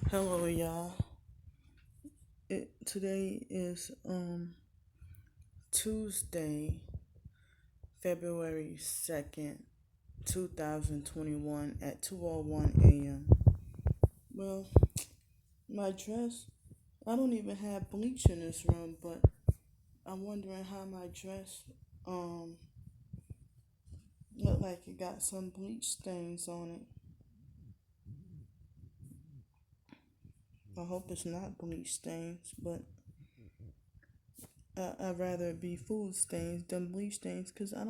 Hello, y'all. Today is Tuesday, February 2nd, 2021 at 2:01 a.m. Well, my dress, I don't even have bleach in this room, but I'm wondering how my dress um look like it got some bleach stains on it. I hope it's not bleach stains, but I'd rather it be food stains than bleach stains because I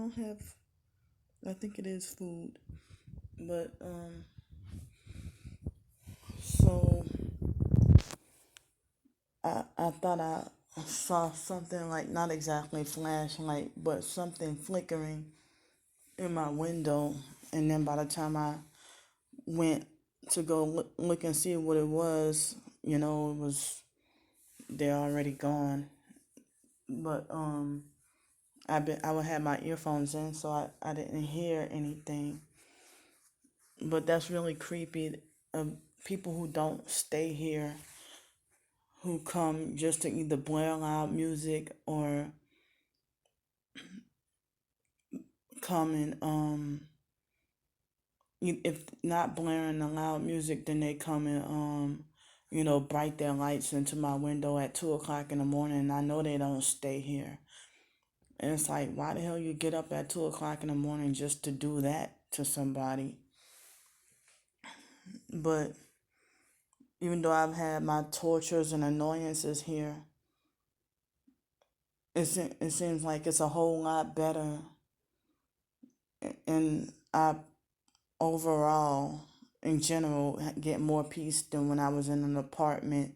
think it is food. But so I thought I saw something like not exactly flashlight, but something flickering in my window, and then by the time I went to go look and see what it was, it was they're already gone. But I would have my earphones in, so I didn't hear anything. But that's really creepy. People who don't stay here, who come just to either blare loud music or come and if not blaring the loud music, then they come and bright their lights into my window at 2 o'clock in the morning, and I know they don't stay here. And it's like, why the hell you get up at 2 o'clock in the morning just to do that to somebody? But even though I've had my tortures and annoyances here, it seems like it's a whole lot better, and I overall, in general, get more peace than when I was in an apartment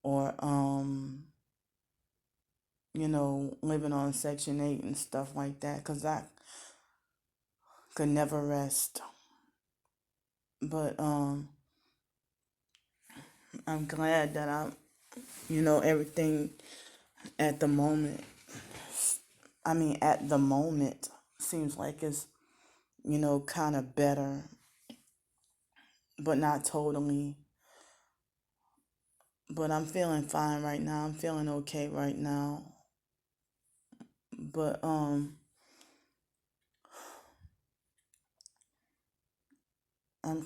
or living on Section 8 and stuff like that, because I could never rest. But I'm glad that everything at the moment, at the moment, seems like it's, kind of better, but not totally. But I'm feeling fine right now. I'm feeling okay right now. But I'm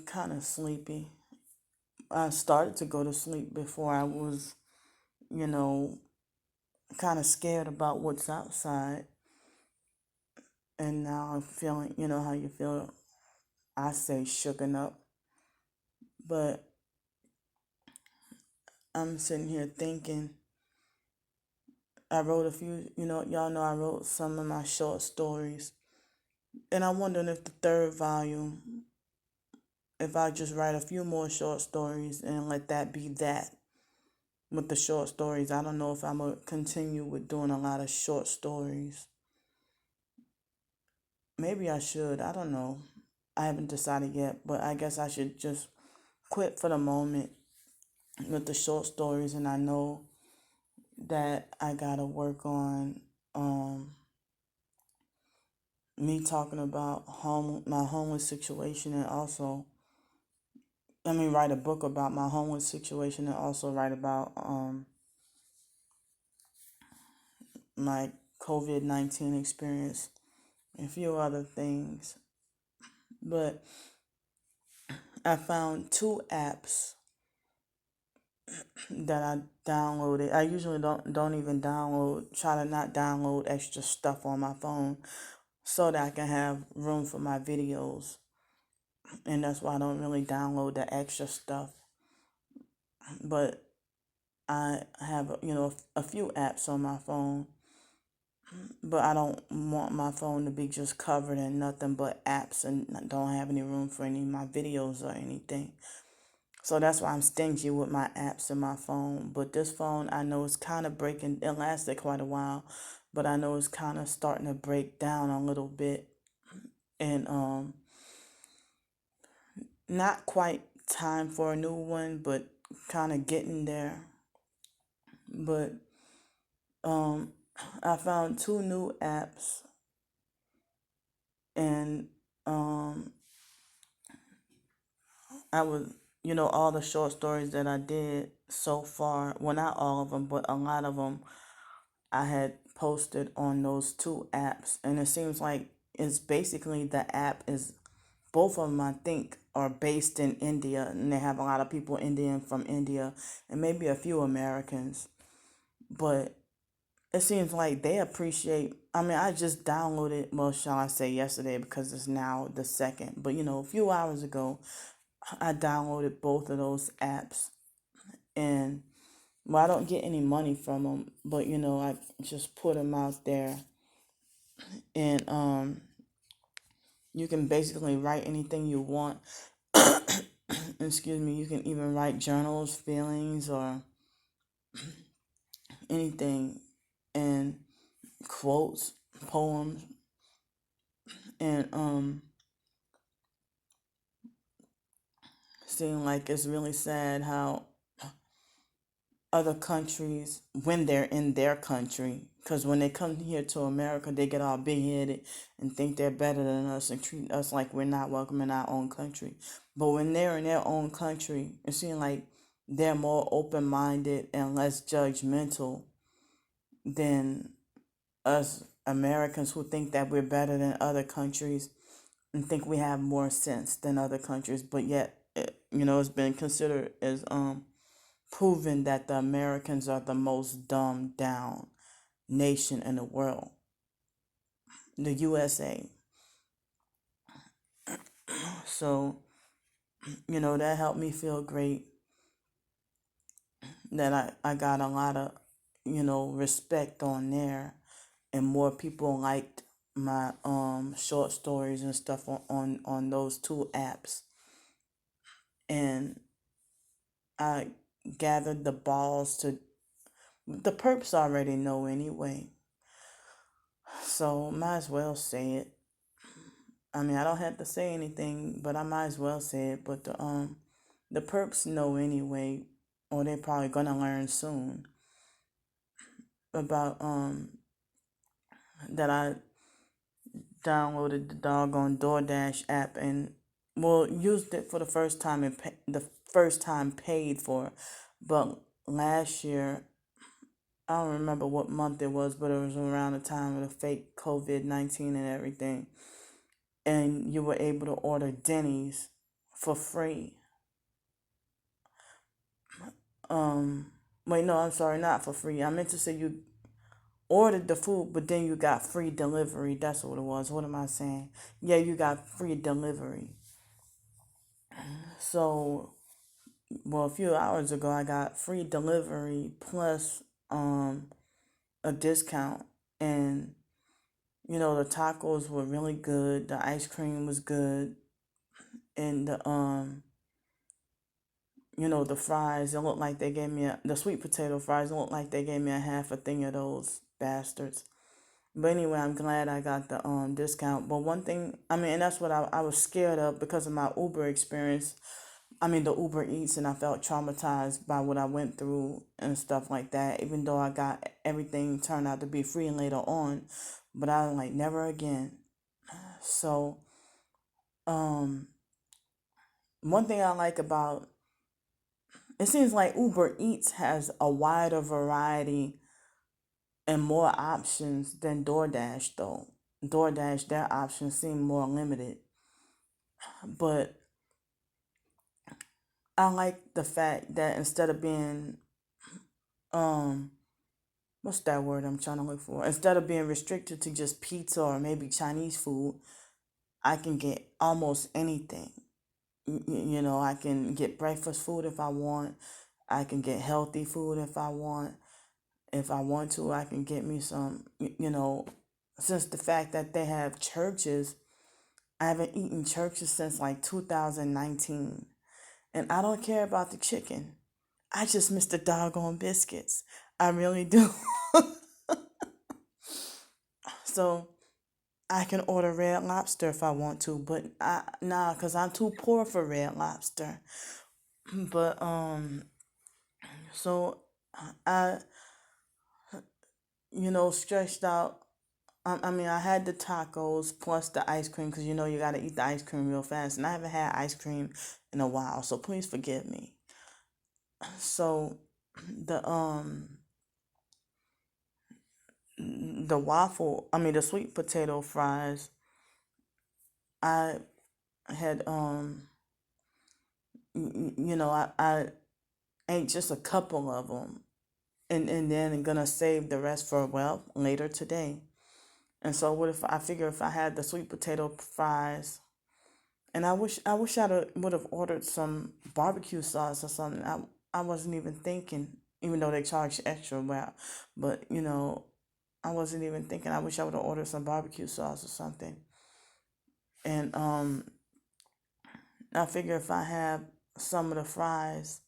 kind of sleepy. I started to go to sleep before I was, you know, kind of scared about what's outside. And now I'm feeling, how you feel, I say shooken up. But I'm sitting here thinking, I wrote a few, y'all know I wrote some of my short stories. And I'm wondering if the third volume, if I just write a few more short stories and let that be that with the short stories. I don't know if I'm going to continue with doing a lot of short stories. Maybe I should. I don't know. I haven't decided yet, but I guess I should just quit for the moment with the short stories. And I know that I got to work on me talking about my homeless situation, and also, write a book about my homeless situation, and also write about my COVID-19 experience and a few other things. But I found two apps that I downloaded. I usually don't even try to not download extra stuff on my phone so that I can have room for my videos. And that's why I don't really download the extra stuff. But I have, a few apps on my phone, but I don't want my phone to be just covered in nothing but apps and don't have any room for any of my videos or anything. So that's why I'm stingy with my apps in my phone. But this phone, I know it's kind of breaking. It lasted quite a while, but I know it's kind of starting to break down a little bit. And not quite time for a new one, but kind of getting there. But I found two new apps, and I was all the short stories that I did so far, well, not all of them, but a lot of them, I had posted on those two apps. And it seems like it's basically the app is, both of them, I think, are based in India, and they have a lot of people Indian from India, and maybe a few Americans. But it seems like they appreciate. I mean, I just downloaded, well, shall I say yesterday, because it's now the second. But a few hours ago, I downloaded both of those apps, and well, I don't get any money from them, but I just put them out there, and you can basically write anything you want. Excuse me. You can even write journals, feelings, or anything, and quotes, poems, and seem like it's really sad how other countries, when they're in their country, because when they come here to America, they get all big headed and think they're better than us and treat us like we're not welcome in our own country. But when they're in their own country, it seems like they're more open minded and less judgmental than us Americans, who think that we're better than other countries and think we have more sense than other countries. But yet, it's been considered as proven that the Americans are the most dumbed down nation in the world, the USA. So, that helped me feel great, that I got a lot of, respect on there, and more people liked my short stories and stuff on those two apps. And I gathered the balls to, the perps already know anyway, so might as well say it. I mean, I don't have to say anything, but I might as well say it. But the perps know anyway, or they're probably gonna learn soon about that I downloaded the doggone DoorDash app, and well, used it for the first time, and the first time paid for. But last year, I don't remember what month it was, but it was around the time of the fake COVID-19 and everything, and you were able to order Denny's for free. Wait, no, I'm sorry, not for free. I meant to say you ordered the food, but then you got free delivery. That's what it was. What am I saying? Yeah, you got free delivery. So, well, a few hours ago, I got free delivery plus a discount, and the tacos were really good. The ice cream was good, and the fries, it looked like they gave me the sweet potato fries, it looked like they gave me a half a thing of those bastards. But anyway, I'm glad I got the discount. But one thing, I mean, and that's what I was scared of because of my Uber experience. I mean, the Uber Eats, and I felt traumatized by what I went through and stuff like that, even though I got everything turned out to be free later on. But I was like, never again. So, um, one thing I like about, it seems like Uber Eats has a wider variety and more options than DoorDash, though. DoorDash, their options seem more limited. But I like the fact that instead of being, um, what's that word I'm trying to look for? Instead of being restricted to just pizza or maybe Chinese food, I can get almost anything. I can get breakfast food if I want. I can get healthy food if I want. If I want to, I can get me some, since the fact that they have churches, I haven't eaten churches since like 2019. And I don't care about the chicken. I just miss the doggone biscuits. I really do. So I can order Red Lobster if I want to, but nah, cause I'm too poor for Red Lobster. But so I, stretched out. I mean, I had the tacos plus the ice cream because you know you got to eat the ice cream real fast, and I haven't had ice cream in a while, so please forgive me. So the the sweet potato fries, I had I ate just a couple of them, and then I'm gonna save the rest for later today. And so what if I figure if I had the sweet potato fries, and I wish I would have ordered some barbecue sauce or something. I wasn't even thinking, even though they charge extra, but I wasn't even thinking. I wish I would have ordered some barbecue sauce or something. And I figure if I have some of the fries,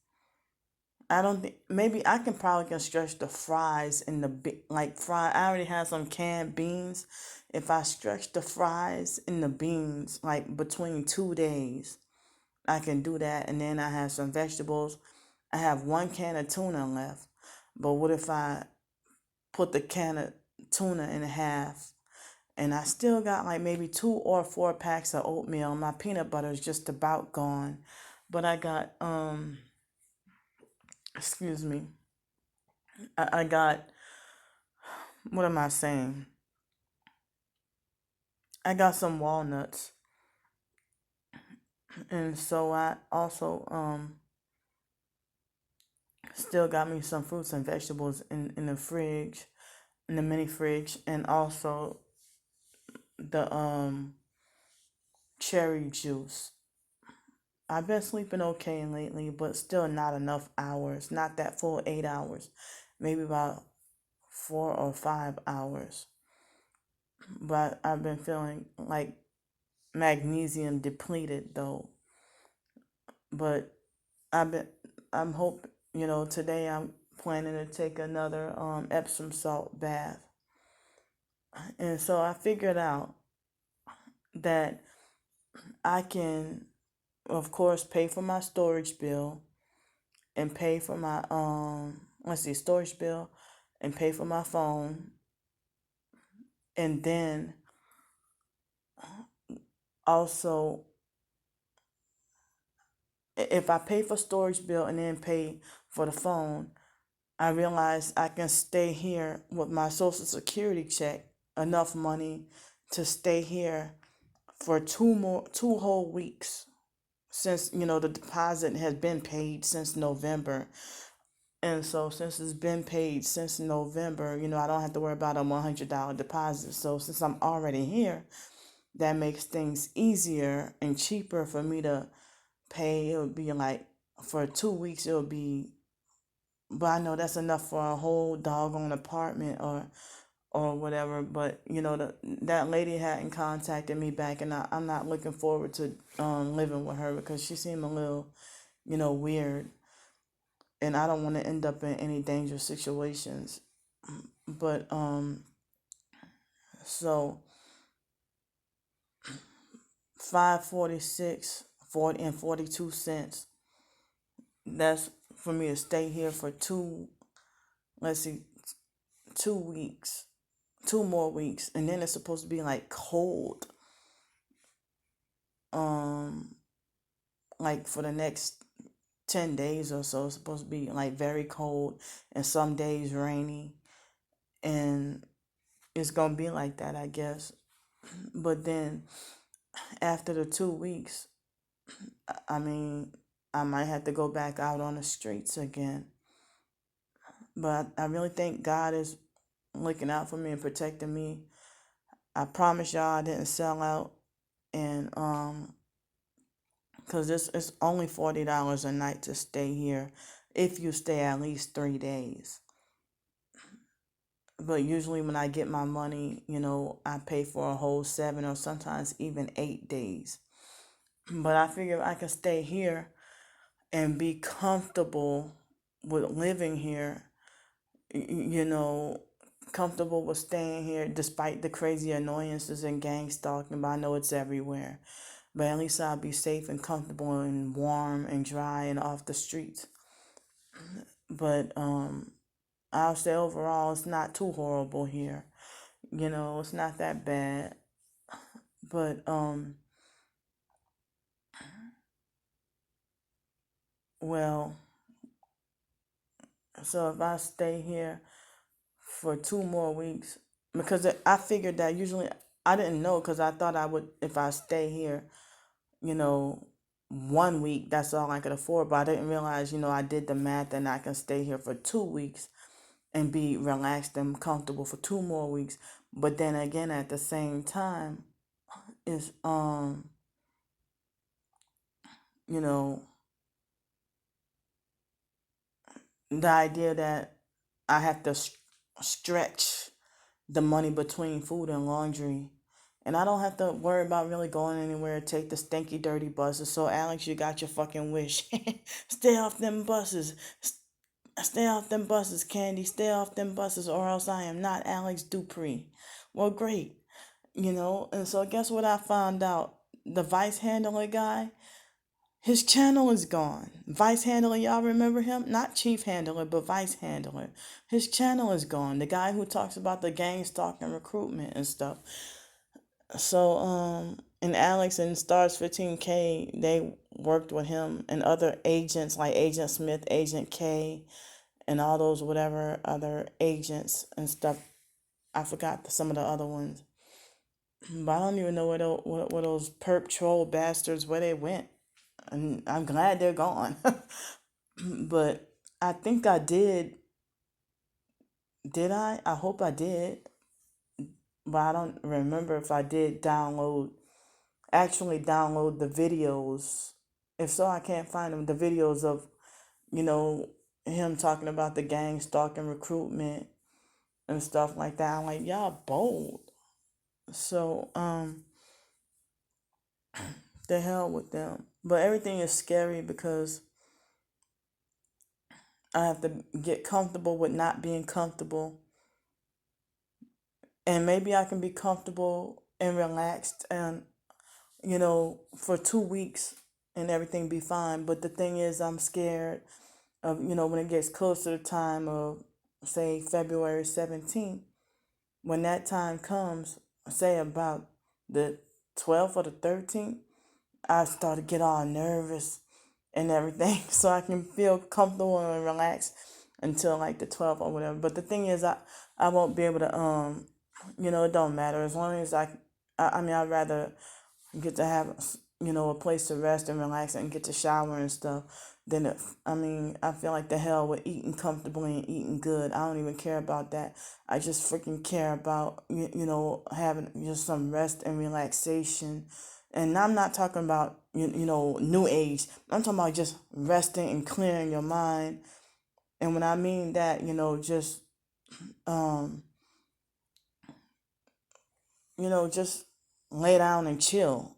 I don't think maybe I can probably can stretch the fries in the like fry. I already have some canned beans. If I stretch the fries in the beans like between 2 days, I can do that. And then I have some vegetables. I have one can of tuna left. But what if I put the can of tuna in half and I still got like maybe 2 or 4 packs of oatmeal? My peanut butter is just about gone. But I got excuse me. I got, what am I saying? I got some walnuts. And so I also still got me some fruits and vegetables in the fridge, in the mini fridge, and also the cherry juice. I've been sleeping okay lately, but still not enough hours. Not that full 8 hours. Maybe about 4 or 5 hours. But I've been feeling like magnesium depleted though. But I've been I'm hope today I'm planning to take another Epsom salt bath. And so I figured out that I can, of course, pay for my storage bill and pay for my let's see, storage bill and pay for my phone, and then also if I pay for storage bill and then pay for the phone, I realize I can stay here with my social security check, enough money to stay here for 2 whole weeks, since the deposit has been paid since November. And so since it's been paid since November, I don't have to worry about a $100 deposit. So since I'm already here, that makes things easier and cheaper for me to pay. It would be like for 2 weeks, it would be, but I know that's enough for a whole doggone apartment or whatever. But that lady hadn't contacted me back, and I'm not looking forward to living with her because she seemed a little weird, and I don't want to end up in any dangerous situations. But so 546 40 and 42 cents. That's for me to stay here for let's see, 2 weeks, 2 more weeks, and then it's supposed to be like cold, um, like for the next 10 days or so. It's supposed to be like very cold, and some days rainy, and it's gonna be like that, I guess. But then after the 2 weeks, I mean, I might have to go back out on the streets again. But I really think God is looking out for me and protecting me. I promise y'all I didn't sell out, and because it's only $40 a night to stay here if you stay at least 3 days. But usually when I get my money, I pay for a whole 7 or sometimes even 8 days. But I figure I can stay here and be comfortable with living here, you know, comfortable with staying here despite the crazy annoyances and gang stalking, but I know it's everywhere. But at least I'll be safe and comfortable and warm and dry and off the streets. But I'll say overall it's not too horrible here. It's not that bad. But well, so if I stay here for 2 more weeks, because I figured that usually I didn't know, because I thought I would, if I stay here, you know, 1 week, that's all I could afford. But I didn't realize, I did the math and I can stay here for 2 weeks and be relaxed and comfortable for 2 more weeks. But then again, at the same time, is you know, the idea that I have to stretch the money between food and laundry. And I don't have to worry about really going anywhere, take the stinky, dirty buses. So, Alex, you got your fucking wish. Stay off them buses. Stay off them buses, Candy. Stay off them buses, or else I am not Alex Dupree. Well, great. And so guess what I found out? The vice handler guy, his channel is gone. Vice handler, y'all remember him? Not chief handler, but vice handler. His channel is gone. The guy who talks about the gang stalking recruitment and stuff. So, and Alex and Stars 15K, they worked with him and other agents like Agent Smith, Agent K, and all those whatever other agents and stuff. I forgot some of the other ones. But I don't even know where those perp troll bastards, where they went. And I'm glad they're gone. But I think I did. Did I? I hope I did. But I don't remember if I did actually download the videos. If so, I can't find them. The videos of, you know, him talking about the gang stalking recruitment and stuff like that. I'm like, y'all bold. So, the hell with them. But everything is scary because I have to get comfortable with not being comfortable. And maybe I can be comfortable and relaxed and, for 2 weeks and everything be fine. But the thing is, I'm scared of, when it gets close to the time of, say, February 17th, when that time comes, say about the 12th or the 13th, I start to get all nervous and everything, so I can feel comfortable and relaxed until like the 12th or whatever. But the thing is, I won't be able to it don't matter as long as I mean, I'd rather get to have a place to rest and relax and get to shower and stuff. Then I feel like the hell with eating comfortably and eating good. I don't even care about that. I just freaking care about having just some rest and relaxation. And I'm not talking about new age. I'm talking about just resting and clearing your mind. And when I mean that, just um just lay down and chill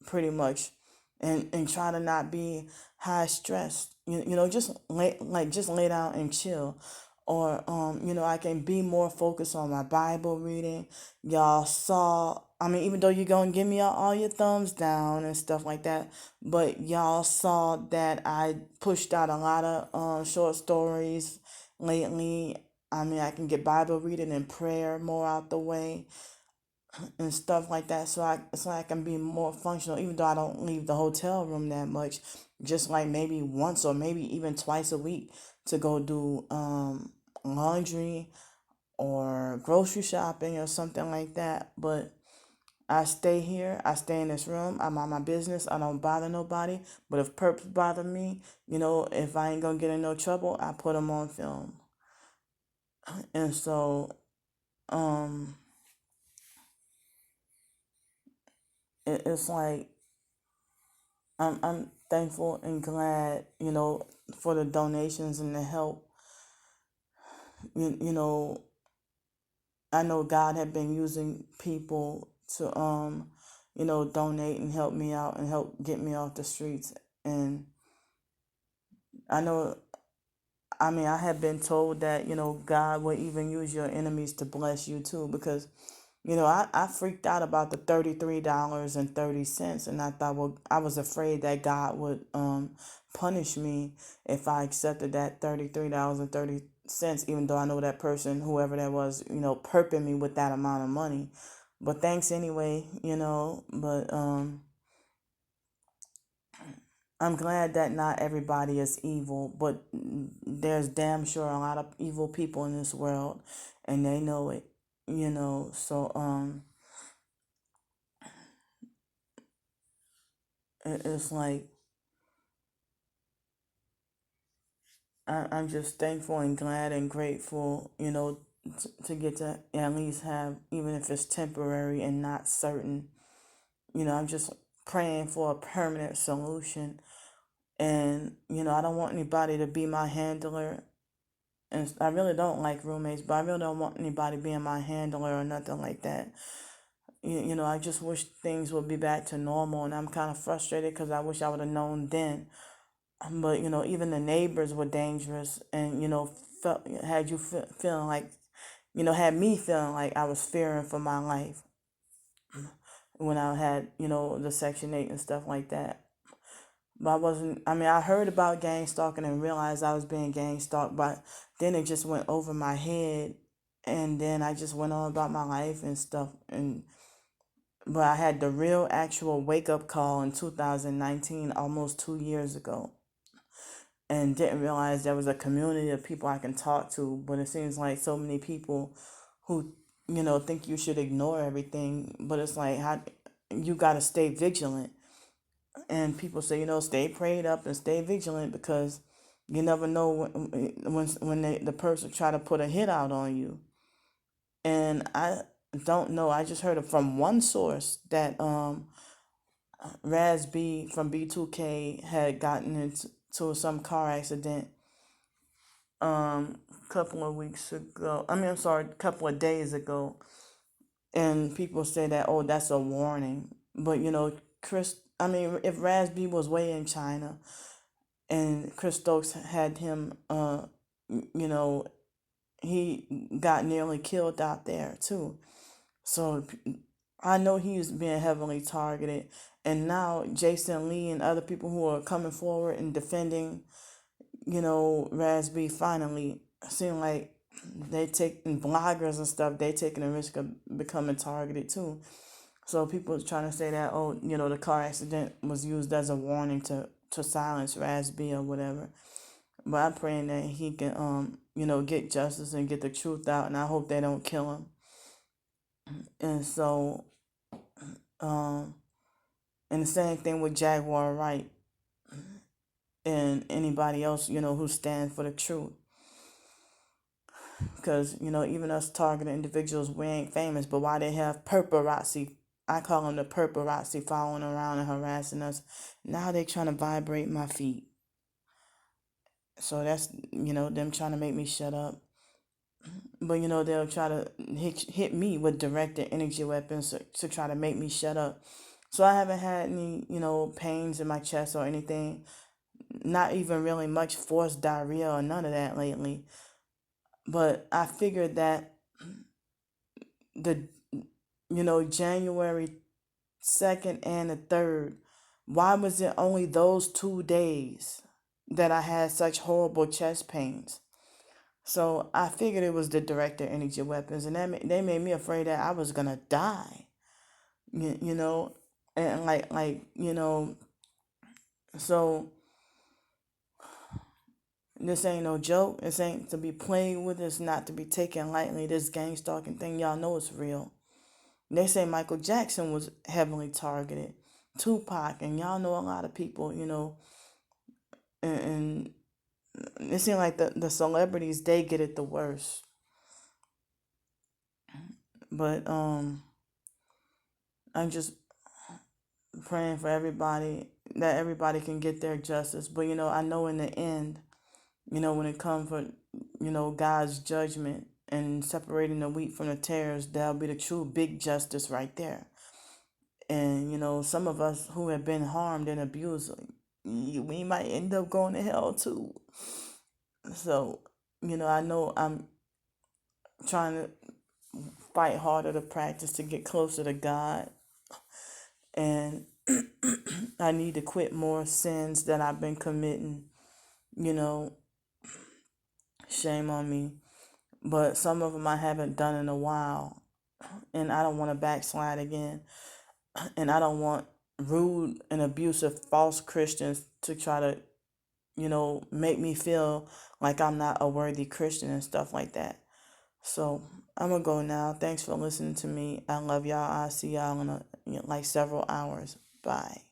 pretty much, and try to not be high stressed. Just lay down and chill, or I can be more focused on my Bible reading. Y'all saw, I mean, even though you're gonna give me all your thumbs down and stuff like that, but y'all saw that I pushed out a lot of short stories lately. I mean, I can get Bible reading and prayer more out the way and stuff like that, so I can be more functional, even though I don't leave the hotel room that much, just like maybe once or maybe even twice a week to go do laundry or grocery shopping or something like that. But I stay here, I stay in this room, I'm on my business, I don't bother nobody. But if perps bother me, if I ain't gonna get in no trouble, I put them on film. And so um it's like I'm thankful and glad, for the donations and the help. You, you know, I know God had been using people to donate and help me out and help get me off the streets. And I know, I mean, I had been told that, God will even use your enemies to bless you too, because I freaked out about the $33.30, and I thought, well, I was afraid that God would punish me if I accepted that $33.30, even though I know that person, whoever that was, perping me with that amount of money. But thanks anyway, but I'm glad that not everybody is evil, but there's damn sure a lot of evil people in this world, and they know it, so it's like I'm just thankful and glad and grateful, to get to at least have, even if it's temporary and not certain, I'm just praying for a permanent solution. And, I don't want anybody to be my handler. And I really don't like roommates, but I really don't want anybody being my handler or nothing like that. I just wish things would be back to normal, and I'm kind of frustrated because I wish I would have known then. But even the neighbors were dangerous, and had you feeling like, had me feeling like I was fearing for my life when I had the Section 8 and stuff like that. But I wasn't. I mean, I heard about gang stalking and realized I was being gang stalked, but then it just went over my head, and then I just went on about my life and stuff. But I had the real actual wake up call in 2019, almost 2 years ago, and didn't realize there was a community of people I can talk to. But it seems like so many people who think you should ignore everything, but it's like, how you got to stay vigilant. And people say, stay prayed up and stay vigilant, because you never know when the person try to put a hit out on you. And I don't know, I just heard it from one source that Raz B from B2K had gotten into some car accident a couple of weeks ago. I'm sorry, a couple of days ago. And people say that, oh, that's a warning. But if Raz B was way in China and Chris Stokes had him, he got nearly killed out there too. So I know he's being heavily targeted. And now Jason Lee and other people who are coming forward and defending, Raz B, finally seem like they taking bloggers and stuff, they taking a risk of becoming targeted too. So people are trying to say that, oh, the car accident was used as a warning to silence Raz B or whatever. But I'm praying that he can, get justice and get the truth out, and I hope they don't kill him. And so, and the same thing with Jaguar Wright and anybody else, who stands for the truth. Because, even us targeted individuals, we ain't famous, but why they have paparazzi, I call them the paparazzi, following around and harassing us. Now they trying to vibrate my feet. So that's, them trying to make me shut up. But, they'll try to hit me with directed energy weapons to try to make me shut up. So I haven't had any, pains in my chest or anything. Not even really much forced diarrhea or none of that lately. But I figured that January 2nd and the 3rd, why was it only those 2 days that I had such horrible chest pains? So I figured it was the directed energy weapons, and they made me afraid that I was gonna die. And so this ain't no joke. This ain't to be played with. It's not to be taken lightly. This gang stalking thing, y'all know it's real. They say Michael Jackson was heavily targeted, Tupac, and y'all know a lot of people, and it seems like the celebrities, they get it the worst. But I'm just praying for everybody, that everybody can get their justice. But I know in the end, when it comes for God's judgment and separating the wheat from the tares, that'll be the true big justice right there. And some of us who have been harmed and abused, we might end up going to hell too. So I know I'm trying to fight harder to practice to get closer to God, and I need to quit more sins that I've been committing. You know, shame on me. But some of them I haven't done in a while. And I don't want to backslide again. And I don't want rude and abusive false Christians to try to, make me feel like I'm not a worthy Christian and stuff like that. So I'm gonna go now. Thanks for listening to me. I love y'all. I'll see y'all in like several hours. Bye.